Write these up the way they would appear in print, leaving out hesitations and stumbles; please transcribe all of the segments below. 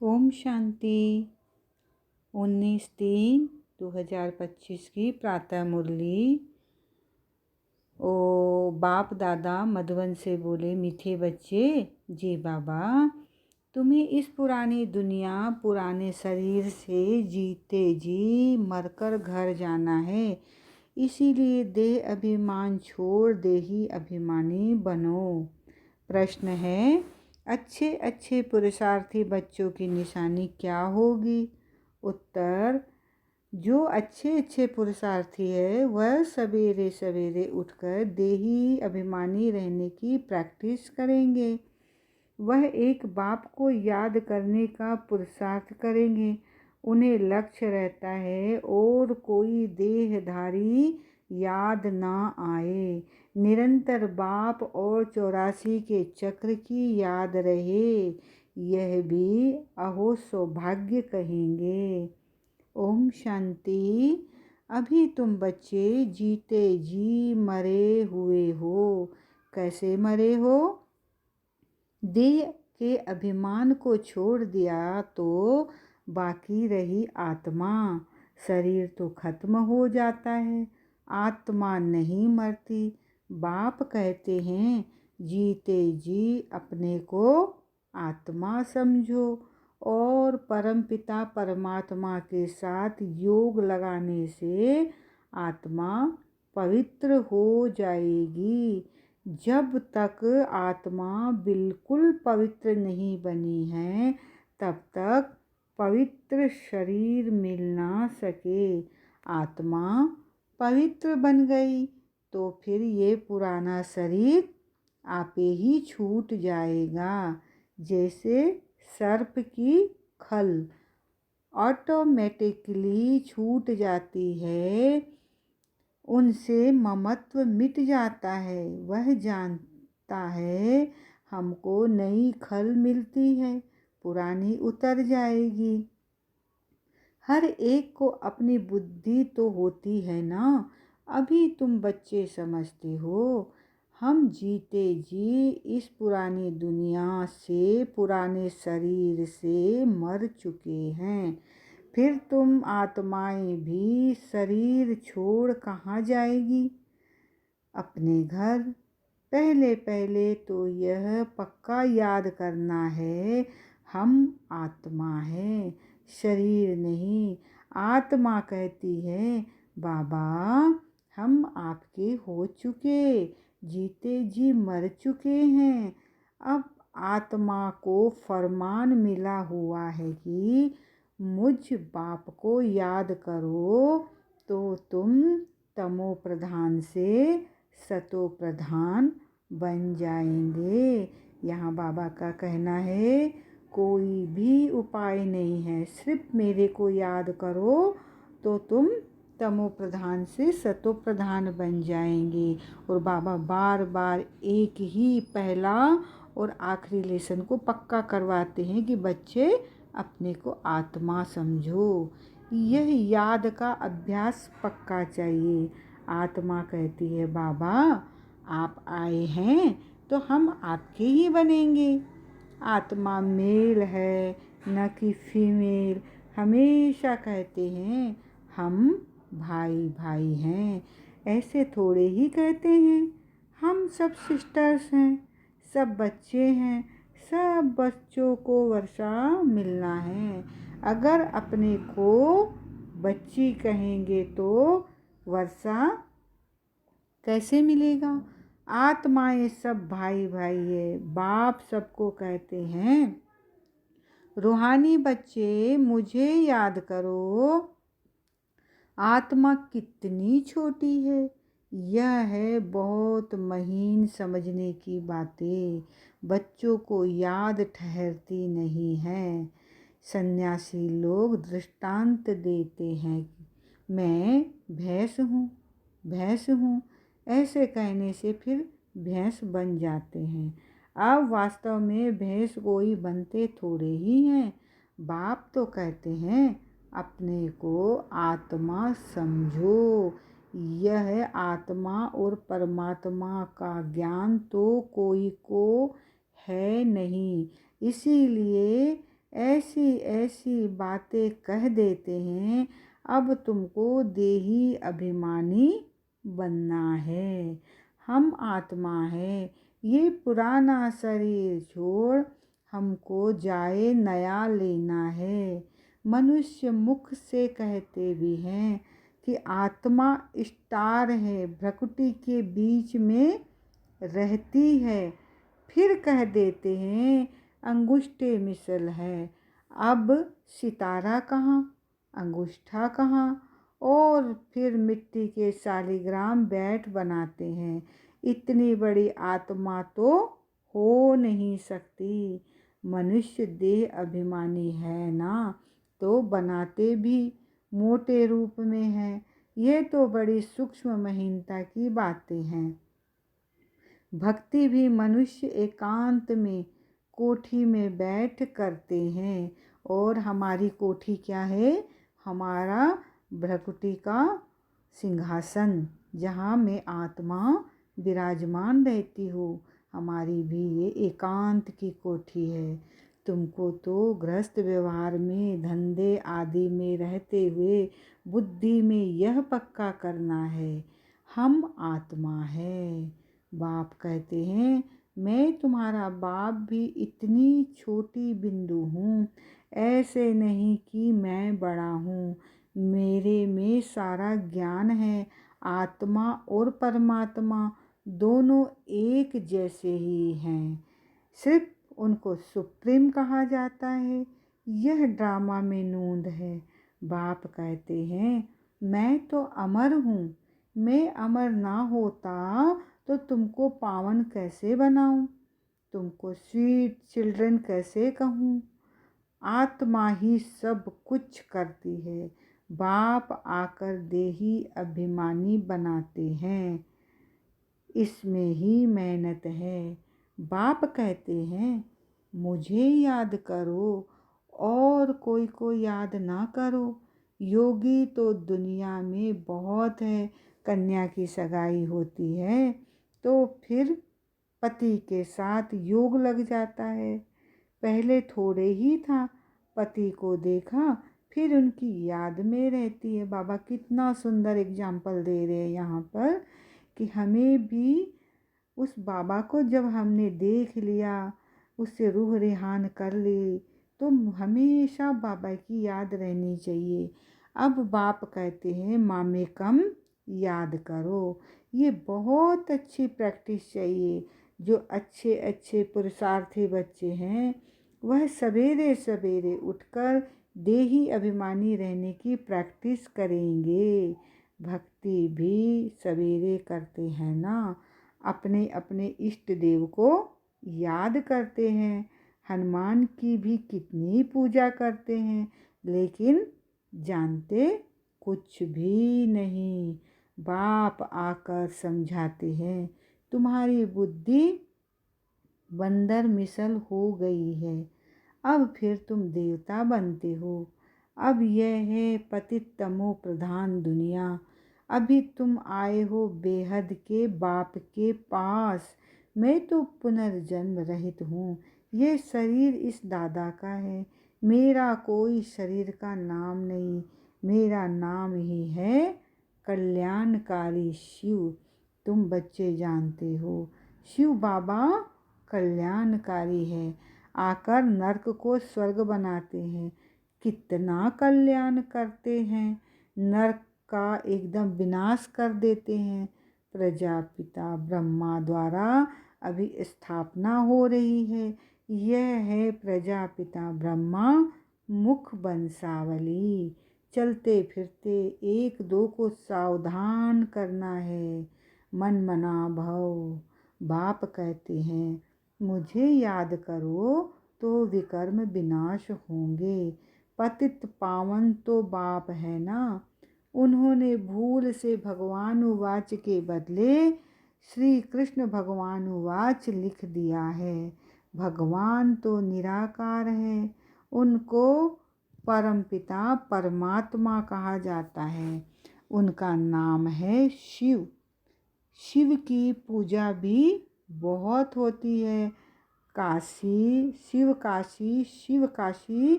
ओम शांति। 19/3/2025 की प्रातः मुरली। ओ बाप दादा मधुबन से बोले, मीठे बच्चे, जी बाबा, तुम्हें इस पुरानी दुनिया पुराने शरीर से जीते जी मरकर घर जाना है। इसीलिए देह अभिमान छोड़ देही अभिमानी बनो। प्रश्न है, अच्छे अच्छे पुरुषार्थी बच्चों की निशानी क्या होगी? उत्तर, जो अच्छे अच्छे पुरुषार्थी है वह सवेरे सवेरे उठकर देही अभिमानी रहने की प्रैक्टिस करेंगे। वह एक बाप को याद करने का पुरुषार्थ करेंगे। उन्हें लक्ष्य रहता है और कोई देहधारी याद ना आए। निरंतर बाप और 84 के चक्र की याद रहे। यह भी अहो सौभाग्य कहेंगे। ओम शांति। अभी तुम बच्चे जीते जी मरे हुए हो। कैसे मरे हो? देह के अभिमान को छोड़ दिया तो बाकी रही आत्मा। शरीर तो खत्म हो जाता है, आत्मा नहीं मरती। बाप कहते हैं, जीते जी अपने को आत्मा समझो और परमपिता परमात्मा के साथ योग लगाने से आत्मा पवित्र हो जाएगी। जब तक आत्मा बिल्कुल पवित्र नहीं बनी है तब तक पवित्र शरीर मिल ना सके। आत्मा पवित्र बन गई तो फिर ये पुराना शरीर आपे ही छूट जाएगा। जैसे सर्प की खल ऑटोमेटिकली छूट जाती है, उनसे ममत्व मिट जाता है। वह जानता है हमको नई खल मिलती है, पुरानी उतर जाएगी। हर एक को अपनी बुद्धि तो होती है ना। अभी तुम बच्चे समझते हो हम जीते जी इस पुरानी दुनिया से, पुराने शरीर से मर चुके हैं। फिर तुम आत्माएं भी शरीर छोड़ कहाँ जाएगी? अपने घर। पहले पहले तो यह पक्का याद करना है, हम आत्मा हैं, शरीर नहीं। आत्मा कहती है, बाबा हम आपके हो चुके, जीते जी मर चुके हैं। अब आत्मा को फरमान मिला हुआ है कि मुझ बाप को याद करो तो तुम तमो प्रधान से सतो प्रधान बन जाएंगे। यहाँ बाबा का कहना है, कोई भी उपाय नहीं है, सिर्फ मेरे को याद करो तो तुम तमो प्रधान से सतो प्रधान बन जाएंगे। और बाबा बार बार एक ही पहला और आखिरी लेसन को पक्का करवाते हैं कि बच्चे अपने को आत्मा समझो। यह याद का अभ्यास पक्का चाहिए। आत्मा कहती है, बाबा आप आए हैं तो हम आपके ही बनेंगे। आत्मा मेल है न कि फीमेल। हमेशा कहते हैं हम भाई भाई हैं, ऐसे थोड़े ही कहते हैं। हम सब सिस्टर्स हैं, सब बच्चे हैं, सब बच्चों को वर्षा मिलना है। अगर अपने को बच्ची कहेंगे तो वर्षा कैसे मिलेगा? आत्माएं सब भाई भाई है। बाप सबको कहते हैं, रूहानी बच्चे मुझे याद करो। आत्मा कितनी छोटी है, यह है बहुत महीन समझने की बातें। बच्चों को याद ठहरती नहीं है। सन्यासी लोग दृष्टांत देते हैं, मैं भैंस हूँ, भैंस हूँ। ऐसे कहने से फिर भैंस बन जाते हैं। अब वास्तव में भैंस कोई बनते थोड़े ही हैं। बाप तो कहते हैं, अपने को आत्मा समझो। यह आत्मा और परमात्मा का ज्ञान तो कोई को है नहीं। इसीलिए ऐसी ऐसी बातें कह देते हैं। अब तुमको देही अभिमानी बनना है। हम आत्मा है, ये पुराना शरीर छोड़ हमको जाए नया लेना है। मनुष्य मुख से कहते भी हैं कि आत्मा स्टार है, भ्रकुटी के बीच में रहती है। फिर कह देते हैं अंगूठे मिसल है। अब सितारा कहाँ, अंगूठा कहाँ। और फिर मिट्टी के शालिग्राम बैठ बनाते हैं। इतनी बड़ी आत्मा तो हो नहीं सकती। मनुष्य देह अभिमानी है ना, तो बनाते भी मोटे रूप में हैं। ये तो बड़ी सूक्ष्म महीनता की बातें हैं। भक्ति भी मनुष्य एकांत में कोठी में बैठ करते हैं। और हमारी कोठी क्या है? हमारा भ्रकुटी का सिंहासन, जहाँ मैं आत्मा विराजमान रहती हूँ। हमारी भी ये एकांत की कोठी है। तुमको तो गृहस्थ व्यवहार में, धंधे आदि में रहते हुए बुद्धि में यह पक्का करना है, हम आत्मा है। बाप कहते हैं मैं तुम्हारा बाप भी इतनी छोटी बिंदु हूँ। ऐसे नहीं कि मैं बड़ा हूँ। मेरे में सारा ज्ञान है। आत्मा और परमात्मा दोनों एक जैसे ही हैं, सिर्फ उनको सुप्रीम कहा जाता है। यह ड्रामा में नूंद है। बाप कहते हैं मैं तो अमर हूँ। मैं अमर ना होता तो तुमको पावन कैसे बनाऊं, तुमको स्वीट चिल्ड्रन कैसे कहूँ। आत्मा ही सब कुछ करती है। बाप आकर देही अभिमानी बनाते हैं। इसमें ही मेहनत है। बाप कहते हैं मुझे याद करो और कोई को याद ना करो। योगी तो दुनिया में बहुत है। कन्या की सगाई होती है तो फिर पति के साथ योग लग जाता है। पहले थोड़े ही था, पति को देखा, फिर उनकी याद में रहती है। बाबा कितना सुंदर एग्जाम्पल दे रहे हैं यहाँ पर कि हमें भी उस बाबा को जब हमने देख लिया, उससे रूह रेहान कर ली, तो हमेशा बाबा की याद रहनी चाहिए। अब बाप कहते हैं मामे कम याद करो। ये बहुत अच्छी प्रैक्टिस चाहिए। जो अच्छे अच्छे पुरुषार्थी बच्चे हैं वह सवेरे सवेरे उठकर देही अभिमानी रहने की प्रैक्टिस करेंगे। भक्ति भी सवेरे करते हैं ना, अपने अपने इष्ट देव को याद करते हैं। हनुमान की भी कितनी पूजा करते हैं, लेकिन जानते कुछ भी नहीं। बाप आकर समझाते हैं तुम्हारी बुद्धि बंदर मिसल हो गई है। अब फिर तुम देवता बनते हो। अब यह है पतित तमो प्रधान दुनिया। अभी तुम आए हो बेहद के बाप के पास। मैं तो पुनर्जन्म रहित हूँ। ये शरीर इस दादा का है। मेरा कोई शरीर का नाम नहीं। मेरा नाम ही है कल्याणकारी शिव। तुम बच्चे जानते हो शिव बाबा कल्याणकारी है। आकर नरक को स्वर्ग बनाते हैं। कितना कल्याण करते हैं। नरक का एकदम विनाश कर देते हैं। प्रजापिता ब्रह्मा द्वारा अभी स्थापना हो रही है। यह है प्रजापिता ब्रह्मा मुख बंसावली। चलते फिरते एक दो को सावधान करना है। मन मना भव। बाप कहते हैं मुझे याद करो तो विकर्म विनाश होंगे। पतित पावन तो बाप है ना। उन्होंने भूल से भगवान उवाच के बदले श्री कृष्ण भगवान उवाच लिख दिया है। भगवान तो निराकार है। उनको परमपिता परमात्मा कहा जाता है। उनका नाम है शिव। शिव की पूजा भी बहुत होती है। काशी शिव काशी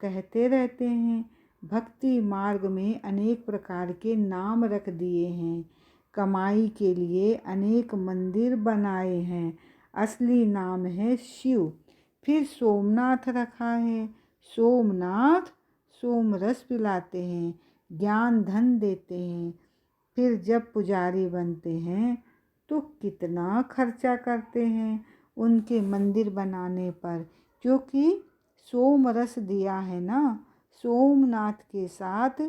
कहते रहते हैं। भक्ति मार्ग में अनेक प्रकार के नाम रख दिए हैं। कमाई के लिए अनेक मंदिर बनाए हैं। असली नाम है शिव। फिर सोमनाथ रखा है। सोमनाथ सोम रस पिलाते हैं, ज्ञान धन देते हैं। फिर जब पुजारी बनते हैं तो कितना खर्चा करते हैं उनके मंदिर बनाने पर, क्योंकि सोम रस दिया है ना। सोमनाथ के साथ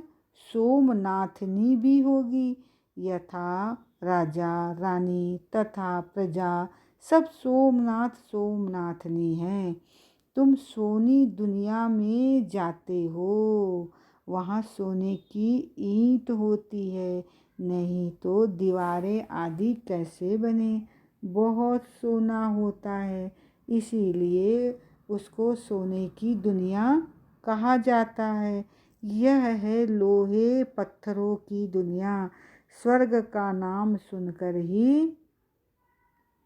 सोमनाथनी भी होगी। यथा राजा रानी तथा प्रजा सब सोमनाथ सोमनाथनी हैं। तुम सोनी दुनिया में जाते हो, वहाँ सोने की ईंट होती है, नहीं तो दीवारें आदि कैसे बने। बहुत सोना होता है, इसीलिए उसको सोने की दुनिया कहा जाता है। यह है लोहे पत्थरों की दुनिया। स्वर्ग का नाम सुनकर ही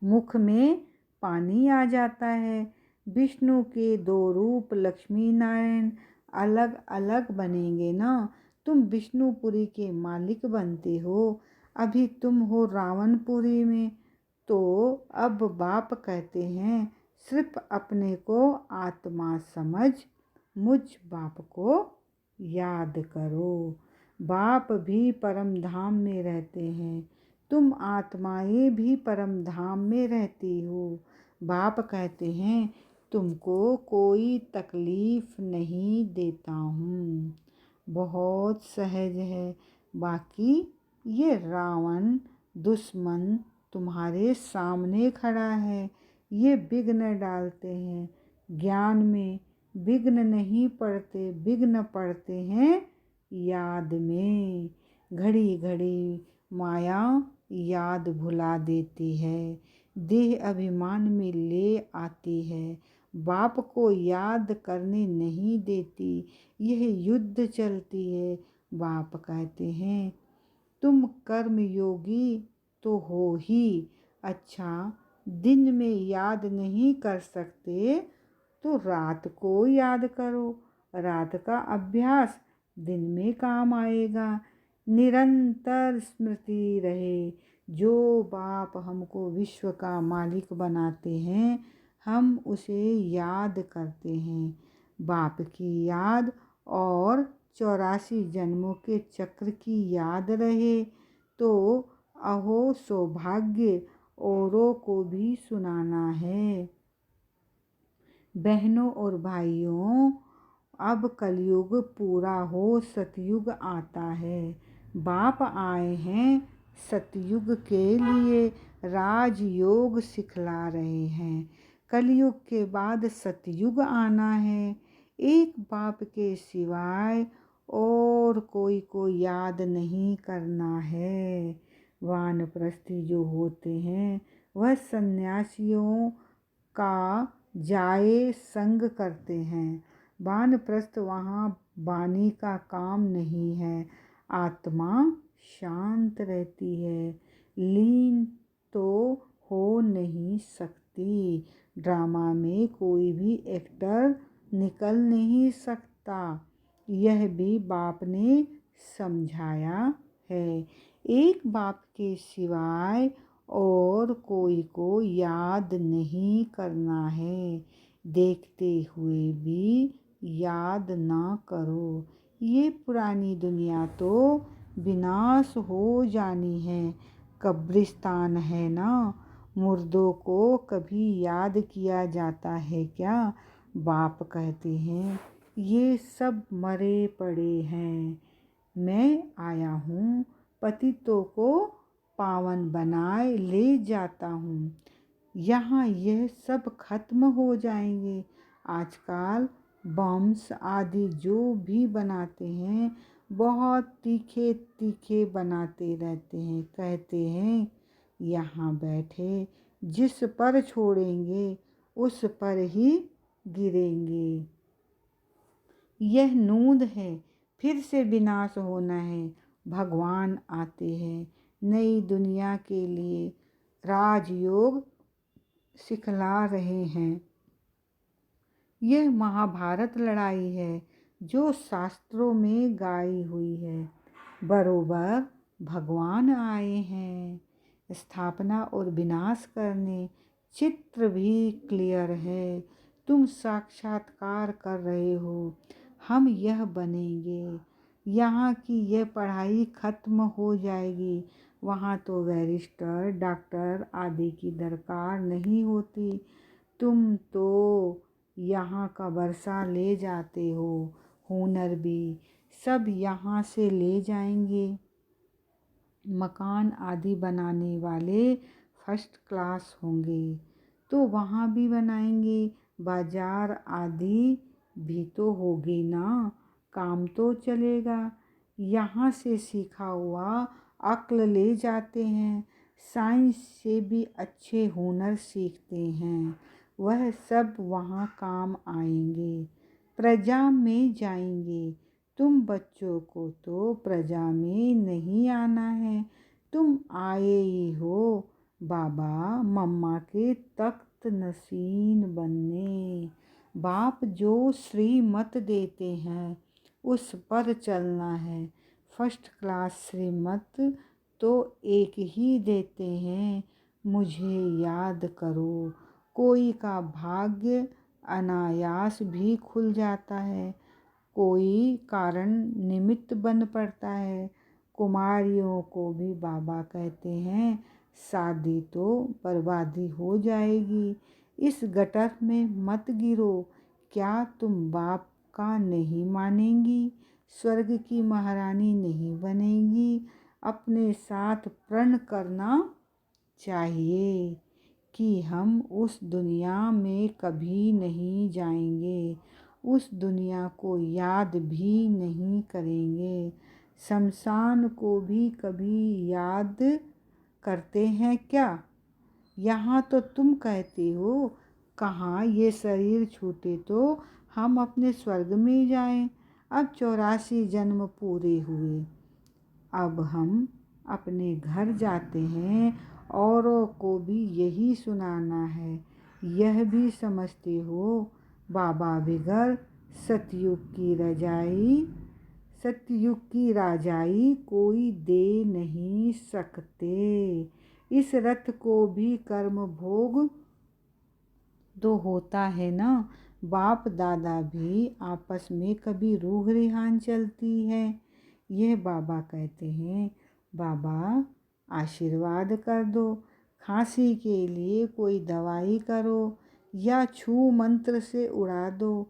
मुख में पानी आ जाता है। विष्णु के 2 रूप लक्ष्मी नारायण अलग अलग बनेंगे ना। तुम विष्णुपुरी के मालिक बनते हो, अभी तुम हो रावणपुरी में। तो अब बाप कहते हैं सिर्फ अपने को आत्मा समझ मुझ बाप को याद करो। बाप भी परम धाम में रहते हैं, तुम आत्माएं भी परम धाम में रहती हो। बाप कहते हैं तुमको कोई तकलीफ नहीं देता हूँ, बहुत सहज है। बाकी ये रावण दुश्मन तुम्हारे सामने खड़ा है, ये विघ्न डालते हैं। ज्ञान में विघ्न नहीं पड़ते, विघ्न पड़ते हैं याद में। घड़ी घड़ी माया याद भुला देती है, देह अभिमान में ले आती है, बाप को याद करने नहीं देती। यह युद्ध चलती है। बाप कहते हैं तुम कर्म योगी तो हो ही, अच्छा दिन में याद नहीं कर सकते तो रात को याद करो। रात का अभ्यास दिन में काम आएगा। निरंतर स्मृति रहे। जो बाप हमको विश्व का मालिक बनाते हैं, हम उसे याद करते हैं। बाप की याद और 84 जन्मों के चक्र की याद रहे तो अहो सौभाग्य औरों को भी सुनाना है। बहनों और भाइयों, अब कलयुग पूरा हो सतयुग आता है। बाप आए हैं सतयुग के लिए, राजयोग सिखला रहे हैं। कलयुग के बाद सतयुग आना है। एक बाप के सिवाय और कोई को याद नहीं करना है। वानप्रस्थी जो होते हैं वह सन्यासियों का जाए संग करते हैं। वानप्रस्थ वहाँ वाणी का काम नहीं है, आत्मा शांत रहती है, लीन तो हो नहीं सकती। ड्रामा में कोई भी एक्टर निकल नहीं सकता, यह भी बाप ने समझाया है। एक बाप के सिवाय और कोई को याद नहीं करना है। देखते हुए भी याद ना करो। ये पुरानी दुनिया तो विनाश हो जानी है, कब्रिस्तान है ना। मुर्दों को कभी याद किया जाता है क्या? बाप कहते हैं ये सब मरे पड़े हैं, मैं आया हूँ पतितों को पावन बनाए ले जाता हूँ। यहाँ यह सब खत्म हो जाएंगे। आजकल बम्स आदि जो भी बनाते हैं बहुत तीखे तीखे बनाते रहते हैं। कहते हैं यहाँ बैठे जिस पर छोड़ेंगे उस पर ही गिरेंगे। यह नूंद है, फिर से विनाश होना है। भगवान आते हैं नई दुनिया के लिए। राजयोग सिखला रहे हैं। यह महाभारत लड़ाई है जो शास्त्रों में गाई हुई है। बरोबर भगवान आए हैं स्थापना और विनाश करने। चित्र भी क्लियर है। तुम साक्षात्कार कर रहे हो। हम यह बनेंगे। यहाँ की यह पढ़ाई खत्म हो जाएगी। वहाँ तो बैरिस्टर डॉक्टर आदि की दरकार नहीं होती। तुम तो यहाँ का वर्षा ले जाते हो। हुनर भी सब यहाँ से ले जाएंगे। मकान आदि बनाने वाले फर्स्ट क्लास होंगे तो वहाँ भी बनाएंगे। बाजार आदि भी तो होगी ना, काम तो चलेगा। यहाँ से सीखा हुआ अक्ल ले जाते हैं। साइंस से भी अच्छे हुनर सीखते हैं। वह सब वहाँ काम आएंगे। प्रजा में जाएंगे। तुम बच्चों को तो प्रजा में नहीं आना है। तुम आए ही हो बाबा मम्मा के तख्त नशीन बनने। बाप जो श्रीमत देते हैं उस पर चलना है। फर्स्ट क्लास श्रीमत तो एक ही देते हैं, मुझे याद करो। कोई का भाग्य अनायास भी खुल जाता है, कोई कारण निमित्त बन पड़ता है। कुमारियों को भी बाबा कहते हैं शादी तो बर्बादी हो जाएगी। इस गटर में मत गिरो। क्या तुम बाप का नहीं मानेंगी? स्वर्ग की महारानी नहीं बनेगी। अपने साथ प्रण करना चाहिए कि हम उस दुनिया में कभी नहीं जाएंगे, उस दुनिया को याद भी नहीं करेंगे। शमशान को भी कभी याद करते हैं क्या? यहाँ तो तुम कहते हो कहाँ ये शरीर छूटे तो हम अपने स्वर्ग में जाएं। अब 84 जन्म पूरे हुए। अब हम अपने घर जाते हैं। औरों को भी यही सुनाना है। यह भी समझते हो बाबा बिगड़ सतयुग की राजाई कोई दे नहीं सकते। इस रथ को भी कर्म भोग तो होता है ना। बाप दादा भी आपस में कभी रूह रिहान चलती है। यह बाबा कहते हैं बाबा आशीर्वाद कर दो। खांसी के लिए कोई दवाई करो या छू मंत्र से उड़ा दो।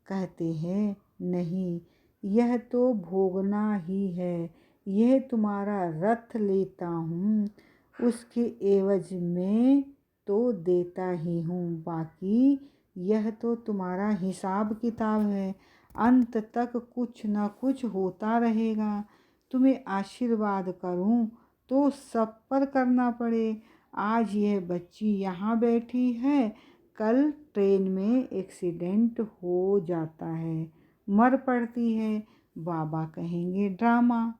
कहते हैं नहीं, यह तो भोगना ही है। यह तुम्हारा रथ लेता हूँ, उसके एवज में तो देता ही हूँ। बाकी यह तो तुम्हारा हिसाब किताब है। अंत तक कुछ न कुछ होता रहेगा। तुम्हें आशीर्वाद करूँ तो सब पर करना पड़े। आज यह बच्ची यहाँ बैठी है, कल ट्रेन में एक्सीडेंट हो जाता है, मर पड़ती है। बाबा कहेंगे ड्रामा।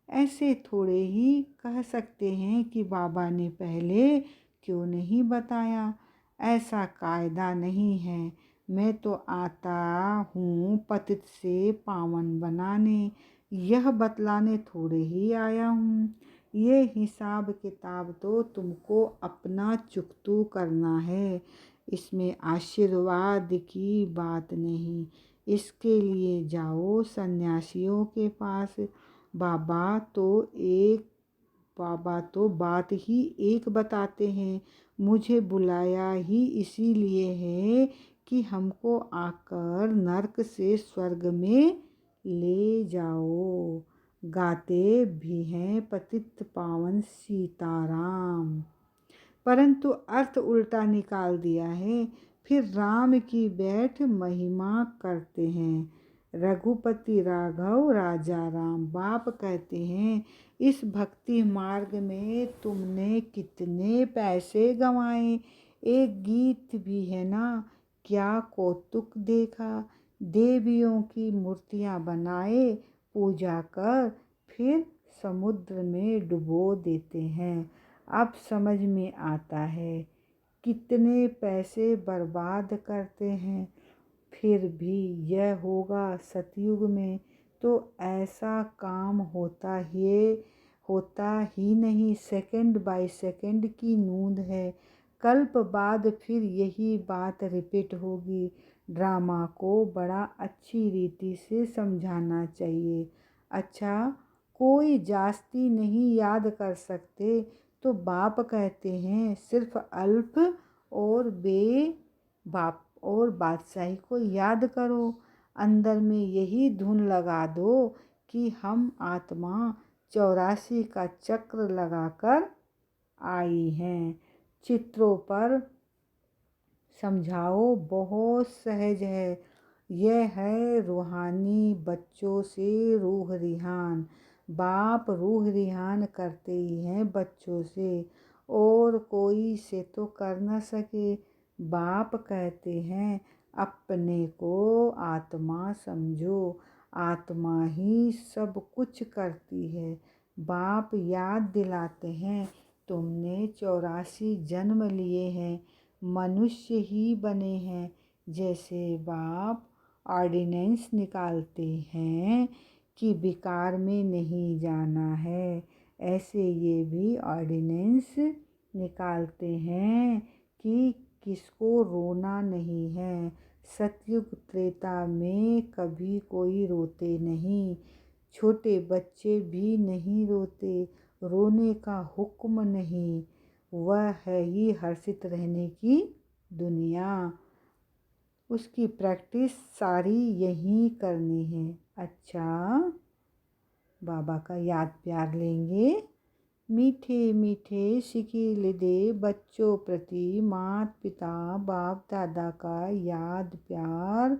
ऐसे थोड़े ही कह सकते हैं कि बाबा ने पहले क्यों नहीं बताया। ऐसा कायदा नहीं है। मैं तो आता हूँ पतित से पावन बनाने, यह बतलाने थोड़े ही आया हूँ। ये हिसाब किताब तो तुमको अपना चुकतू करना है। इसमें आशीर्वाद की बात नहीं। इसके लिए जाओ सन्यासियों के पास। बाबा तो बात ही एक बताते हैं। मुझे बुलाया ही इसीलिए है कि हमको आकर नरक से स्वर्ग में ले जाओ। गाते भी हैं पतित पावन सीताराम, परंतु अर्थ उल्टा निकाल दिया है। फिर राम की बैठ महिमा करते हैं। रघुपति राघव राजा राम। बाप कहते हैं इस भक्ति मार्ग में तुमने कितने पैसे गंवाए। एक गीत भी है ना, क्या कौतुक देखा। देवियों की मूर्तियां बनाए, पूजा कर फिर समुद्र में डुबो देते हैं। अब समझ में आता है कितने पैसे बर्बाद करते हैं। फिर भी यह होगा सतयुग में तो ऐसा काम होता ही नहीं। सेकंड बाय सेकंड की नूंद है। कल्प बाद फिर यही बात रिपीट होगी। ड्रामा को बड़ा अच्छी रीति से समझाना चाहिए। अच्छा, कोई जास्ती नहीं याद कर सकते तो बाप कहते हैं सिर्फ अल्प और बाप और बादशाही को याद करो। अंदर में यही धुन लगा दो कि हम आत्मा 84 का चक्र लगाकर आई हैं। चित्रों पर समझाओ, बहुत सहज है। यह है रूहानी बच्चों से रूह रिहान। बाप रूह रिहान करते ही हैं बच्चों से, और कोई से तो कर न सके। बाप कहते हैं अपने को आत्मा समझो, आत्मा ही सब कुछ करती है। बाप याद दिलाते हैं तुमने 84 जन्म लिए हैं, मनुष्य ही बने हैं। जैसे बाप ऑर्डिनेंस निकालते हैं कि विकार में नहीं जाना है, ऐसे ये भी ऑर्डिनेंस निकालते हैं कि किसको रोना नहीं है। सतयुग त्रेता में कभी कोई रोते नहीं, छोटे बच्चे भी नहीं रोते। रोने का हुक्म नहीं, वह है ही हर्षित रहने की दुनिया। उसकी प्रैक्टिस सारी यहीं करनी है। अच्छा, बाबा का याद प्यार लेंगे। मीठे मीठे शिकील दे बच्चों प्रति माता पिता बाप दादा का याद प्यार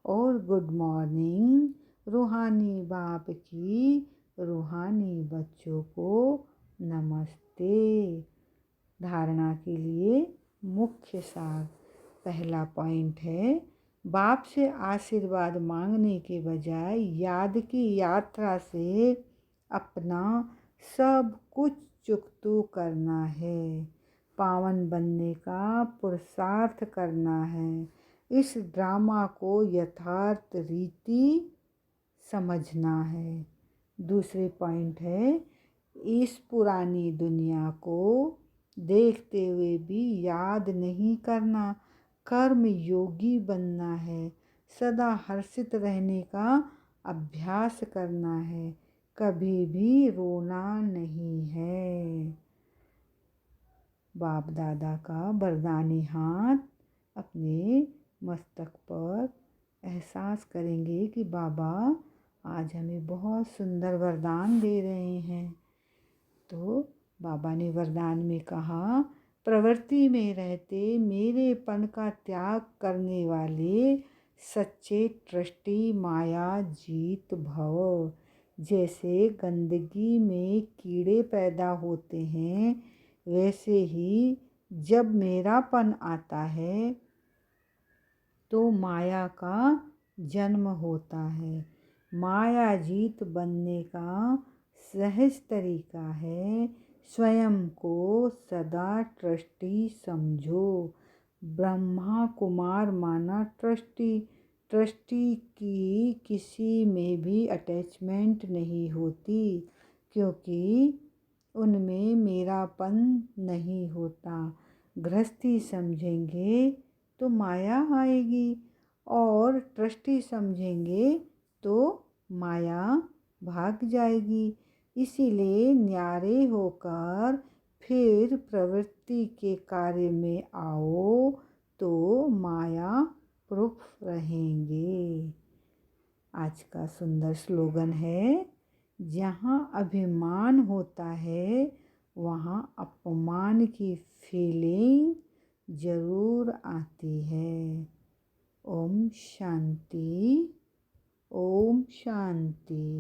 और गुड मॉर्निंग। रूहानी बाप की रूहानी बच्चों को नमस्ते। धारणा के लिए मुख्य सार। पहला पॉइंट है, बाप से आशीर्वाद मांगने के बजाय याद की यात्रा से अपना सब कुछ चुकतू करना है। पावन बनने का पुरुषार्थ करना है। इस ड्रामा को यथार्थ रीति समझना है। दूसरे पॉइंट है, इस पुरानी दुनिया को देखते हुए भी याद नहीं करना, कर्म योगी बनना है। सदा हर्षित रहने का अभ्यास करना है, कभी भी रोना नहीं है। बाप दादा का वरदानी हाथ अपने मस्तक पर एहसास करेंगे कि बाबा आज हमें बहुत सुंदर वरदान दे रहे हैं। तो बाबा ने वरदान में कहा, प्रवृत्ति में रहते मेरेपन का त्याग करने वाले सच्चे ट्रस्टी माया जीत भव। जैसे गंदगी में कीड़े पैदा होते हैं, वैसे ही जब मेरापन आता है तो माया का जन्म होता है। माया जीत बनने का सहज तरीका है, स्वयं को सदा ट्रस्टी समझो। ब्रह्मा कुमार माना ट्रस्टी। ट्रस्टी की किसी में भी अटैचमेंट नहीं होती, क्योंकि उनमें मेरापन नहीं होता। गृहस्थी समझेंगे तो माया आएगी, और ट्रस्टी समझेंगे तो माया भाग जाएगी। इसीलिए न्यारे होकर फिर प्रवृत्ति के कार्य में आओ तो माया प्रूफ रहेंगे। आज का सुंदर स्लोगन है, जहाँ अभिमान होता है वहाँ अपमान की फीलिंग जरूर आती है। ओम शांति, ओम शांति।